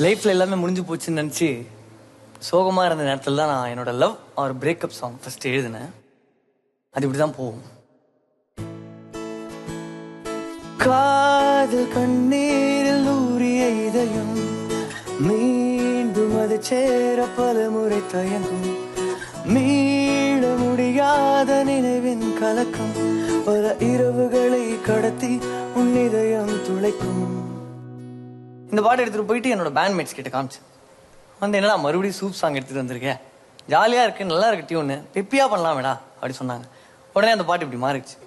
லைஃப்ல எல்லாமே முடிஞ்சு போச்சுன்னு நினச்சி சோகமாக இருந்த நேரத்தில் தான் நான் என்னோட லவ் ஒரு பிரேக்கப் சாங் ஃபர்ஸ்ட் எழுதினேன். அது இப்படி தான் போகும். காதல் கண்ணீரில் ஊறிய இதயம் மீண்டும் அது சேர பல முறை தயங்கும். மீள முடியாத நினைவின் கலக்கம் பல இரவுகளை கடத்தி உன் இதயம் துளைக்கும். இந்த பாட்டு எடுத்துட்டு போயிட்டு என்னோட பேண்ட்மேட்ஸ் கிட்ட காமிச்சு வந்து என்னடா மறுபடியும் சூப் சாங் எடுத்துட்டு வந்திருக்கேன், ஜாலியா இருக்கு, நல்லா இருக்கு டியூன்னு, பெப்பியா பண்ணலாமேடா அப்படி சொன்னாங்க. உடனே அந்த பாட்டு இப்படி மாறிடுச்சு.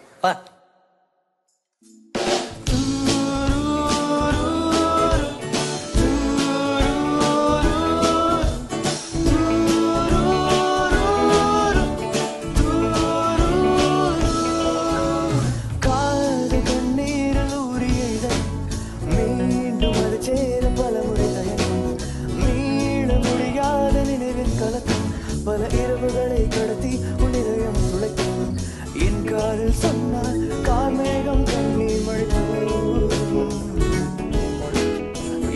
பல இரவுகளை கடத்தி உன் இதயம் துளைக்கும். என் காதில் சொன்னால் கார்மேகம் கண்ணீர் மழைக்கும்.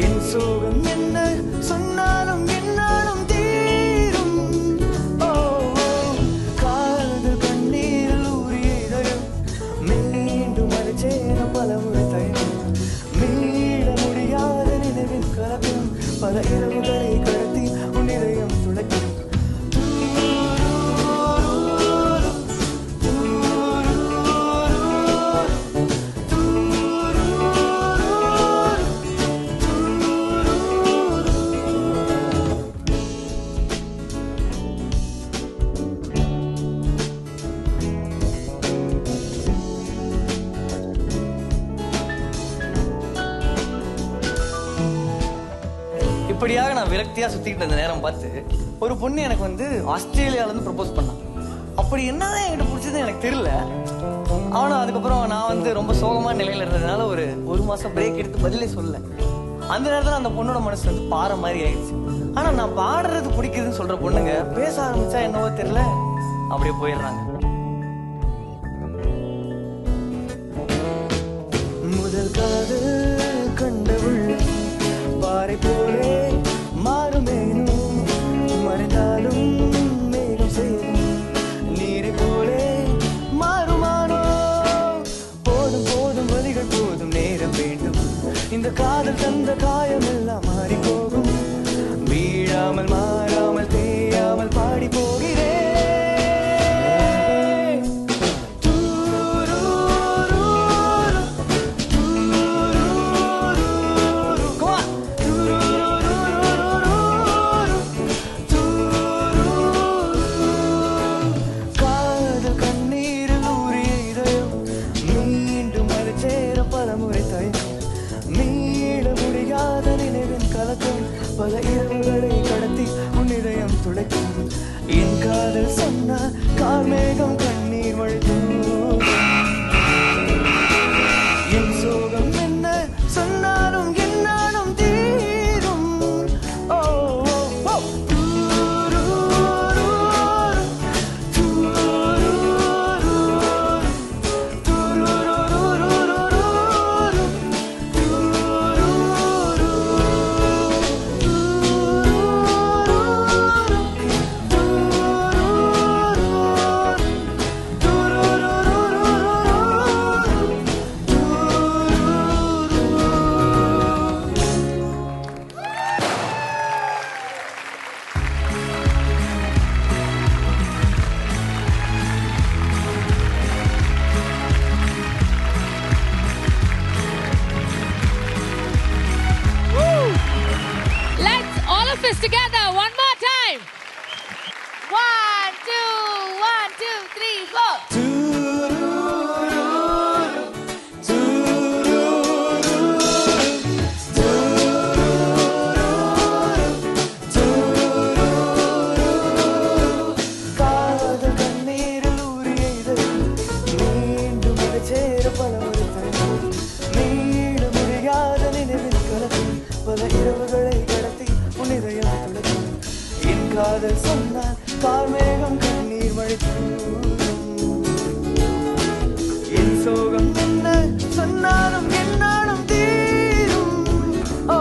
என் சோகம் என்ன சொன்னாலும் என்னாலும் தீரும். ஓ காதல் கண்ணீரில் ஊறிய இதயம் மீண்டும் அது சேர பல முறை தயங்கும். மீள முடியாத நினைவின் கலக்கம் பல இரவுகளை கடத்தி உன் இதயம் துளைக்கும். இப்படியாக நான் விரக்தியா சுத்திக்கிட்டு இருந்த நேரம் பார்த்து ஒரு பொண்ணு எனக்கு வந்து ஆஸ்திரேலியால இருந்து ப்ரப்போஸ் பண்ணான். அப்படி என்னதான் என்கிட்ட பிடிச்சது எனக்கு தெரியல. ஆனா அதுக்கப்புறம் நான் வந்து ரொம்ப சோகமான நிலையில இருந்ததுனால ஒரு மாசம் பிரேக் எடுத்து பதிலே சொல்லல. அந்த நேரத்துல அந்த பொண்ணோட மனசு வந்து பாறை மாதிரி ஆயிடுச்சு. ஆனா நான் பாடுறது பிடிக்குதுன்னு சொல்ற பொண்ணுங்க பேச ஆரம்பிச்சா என்னவோ தெரியல அப்படியே போயிடுறாங்க. முதல் காதல் கண்டவுள் பாறை போலே மாறுமேனும், மறைந்தாலும் மேகம் செய்யும் நீரை போலே மாறுமானோ. போதும் போதும் வலிகள் போதும் நேரம் வேண்டும், இந்த காதல் தந்த காயம் எல்லாம் மாறி போகும். வீழாமல் மாறாமல் தேயாமல் பாடி போகிறேன். பல இரவுகளை கடத்தி உன் இதயம் துளைக்கும். என் காதல் சொன்ன கார்மேகம் கண்ணீர் மழைக்கும். என் சோகம் என்ன சொன்னாலும் என்னாலும் தீரும். ஓ together one more time. 1 2 1 2 3 4. காதல் சொன்னால் கார்மேகம் கண்ணீர் மழைக்கும். என் சோகம் என்ன சொன்னாலும் என்னாலும் தீரும். ஓ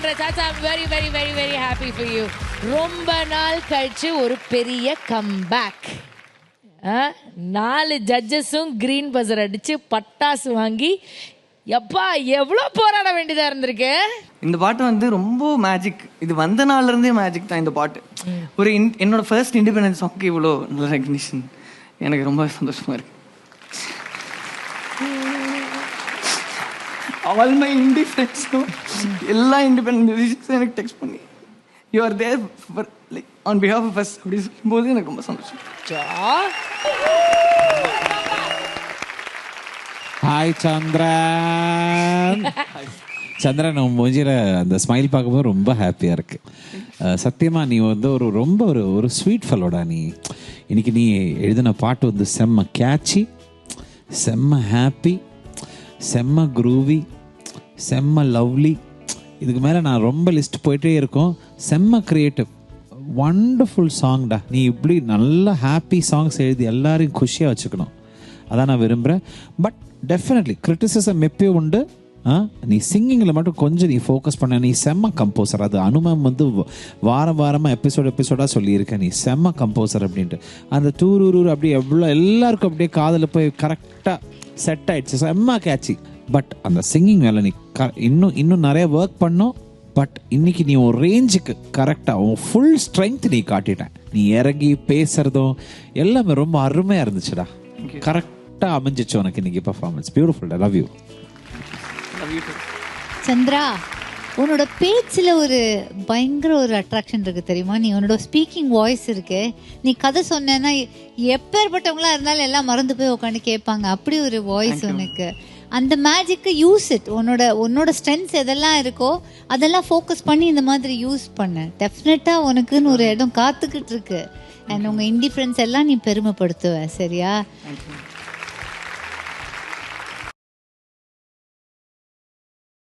congrats. I'm very, very, very, very happy for you. ரொம்ப நாள் கழிச்சு ஒரு பெரிய கம்பேக். 4 ஜட்ஜஸும் கிரீன் பஸர் அடிச்சு பட்டாசு வாங்கி எப்பா எவ்வளோ போராட வேண்டியதா இருந்திருக்கு. இந்த பாட்டு வந்து ரொம்ப மேஜிக். இது வந்த நாள்ல இருந்தே மேஜிக் தான் இந்த பாட்டு. ஒரு என்னோட ஃபர்ஸ்ட் இண்டிபெண்டன்ஸ் சாங்க்கு இவ்வளோ நல்ல ரெகக்னிஷன் எனக்கு ரொம்ப சந்தோஷமா இருக்கு. ஆல் மை இண்டி ஃப்ரெண்ட்ஸும் எல்லா இண்டிபெண்டன்ட் மியூசிக்ஸும் எனக்கு டெக்ஸ்ட் பண்ணி you are there for like on behalf of us அப்படி சொல்லும்போது எனக்கு ரொம்ப சந்தோஷம். ஹாய் சந்திரன். சந்திரன் உன் மூஞ்சியில் அந்த ஸ்மைல் பார்க்கும்போது ரொம்ப ஹாப்பியாக இருக்கு. சத்தியமாக நீ வந்து ஒரு ஸ்வீட் ஃபெல்லோடா. நீ இன்னைக்கு நீ எழுதின பாட்டு வந்து செம்ம கேட்சி, செம்ம ஹாப்பி, செம்ம குரூவி, செம்ம லவ்லி. இதுக்கு மேலே நான் ரொம்ப லிஸ்ட் போயிட்டே இருக்கோம். செம்ம க்ரியேட்டிவ், வண்டர்ஃபுல் சாங்டா. நீ இப்படி நல்ல ஹாப்பி சாங்ஸ் எழுதி எல்லாரையும் குஷியாக வச்சுக்கணும், அதான் நான் விரும்புகிறேன். பட் டெஃபினெட்லி கிரிட்டிசிசம் எப்பயும் உண்டு. நீ சிங்கிங்கில் மட்டும் கொஞ்சம் நீ ஃபோக்கஸ் பண்ண. நீ செம்ம கம்போசர். அது அனுமம் வந்து வாரமாக எபிசோடாக சொல்லியிருக்கேன், நீ செம்ம கம்போசர் அப்படின்ட்டு. அந்த டூரூர் அப்படி எல்லாருக்கும் அப்படியே காதில் போய் கரெக்டாக செட் ஆயிடுச்சு. செம்ம கேட்சி. பட் அந்த சிங்கிங் மேலே நீ இன்னும் நிறைய ஒர்க் பண்ணோம். பட் இன்னைக்கு நீ ஒரு ரேஞ்சுக்கு கரெக்டாக உன் ஃபுல் ஸ்ட்ரென்த் நீ காட்டிட்டேன். நீ இறங்கி பேசுறதும் எல்லாமே ரொம்ப அருமையாக இருந்துச்சுடா. கரெக்டாக அமைஞ்சிச்சு உனக்கு இன்னைக்கு performance. Beautiful. I love you. Chandra, உன்னோட பேச்சில் ஒரு பயங்கர ஒரு அட்ராக்ஷன் இருக்கு தெரியுமா? நீ உன்னோட ஸ்பீக்கிங் வாய்ஸ் இருக்கு. நீ கதை சொன்னேன்னா எப்பேற்பட்டவங்களா இருந்தாலும் எல்லாம் மறந்து போய் உட்காந்து கேட்பாங்க. அப்படி ஒரு வாய்ஸ் உனக்கு. அந்த மேஜிக்கு யூஸ் இட். உன்னோட ஸ்ட்ரென்த்ஸ் எதெல்லாம் இருக்கோ அதெல்லாம் ஃபோக்கஸ் பண்ணி இந்த மாதிரி யூஸ் பண்ண. டெஃபினட்டாக உனக்குன்னு ஒரு இடம் காத்துக்கிட்டு இருக்கு. அண்ட் உங்கள் இண்டி ஃப்ரெண்ட்ஸ் எல்லாம் நீ பெருமைப்படுத்துவ. சரியா?